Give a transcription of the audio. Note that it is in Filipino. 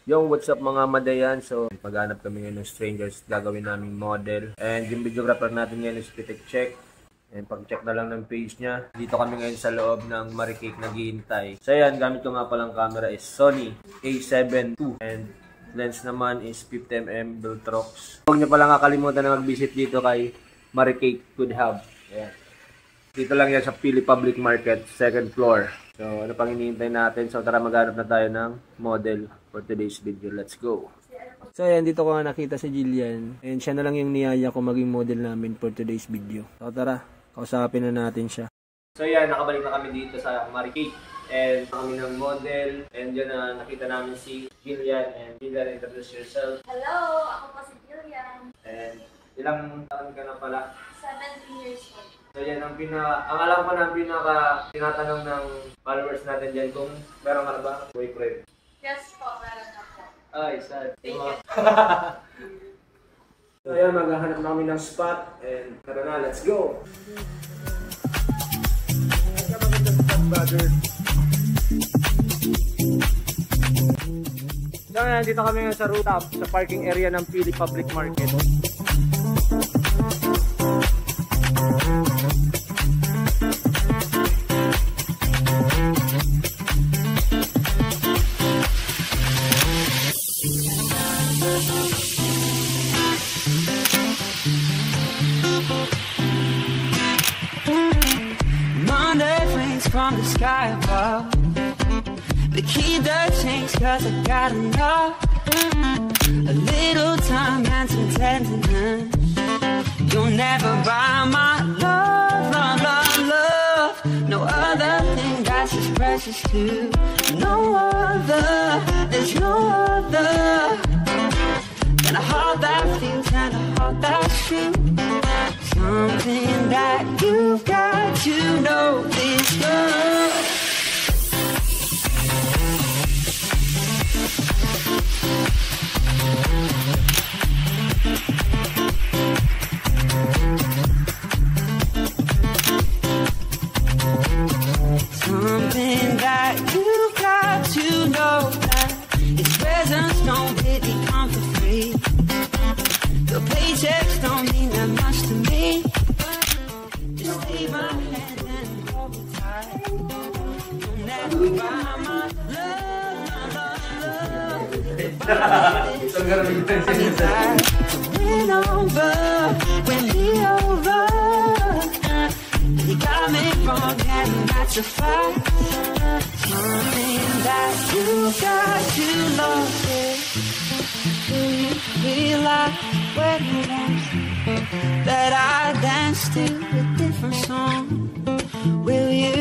Yung what's up mga madayan, so paghanap kami ngayon ng strangers, gagawin namin model. And yung videographer natin ngayon is Pitek Check. And pag-check na lang ng page niya. Dito kami ngayon sa loob ng Marikake naghihintay. So yan, gamit ko nga palang camera is Sony A7 II. And lens naman is 50mm Bultrox. Huwag niyo palang kakalimutan na mag-visit dito kay Marikake Good Hub. Ayan. Dito lang yan sa Pili Public Market, 2nd floor. So, ano pang hinihintay natin? So, tara maghanap na tayo ng model for today's video. Let's go! So, ayan, dito ko nga nakita si Jillian. And siya na lang yung niyaya ko maging model namin for today's video. So, tara, kausapin na natin siya. So, ayan, nakabalik na kami dito sa Marikake. And kami ng model. And yun na nakita namin si Jillian. And Jillian, introduce yourself. Hello! Ako po si Jillian. And ilang taon ka na pala? 17 years old. So yan, ang alam ko na tinatanong ng followers natin dyan kung meron ka na ba boyfriend? Yes po, meron na po. Ay, sad. Thank you. So yan, maghahanap na kami ng spot and tara na, let's go! So yan, dito kami ngayon sa rooftop, sa parking area ng Pili Public Market. From the sky above, but keep the change cause I got enough. A little time and some tenderness. You'll never buy my love, love, love, love. No other thing that's as precious to no other. There's no other than a heart that feels and a heart that's true. Something that you've got to know is love. Something that you've got to know that its presence don't really come for free. The paychecks don't mean that much to me. Just leave my hand and hold me tight. You'll never buy my love, love, love. So win over, win me over. You got me wrong and that's a fact. Something that you got to love it. Do you realize when you dance that I dance to a different song? Will you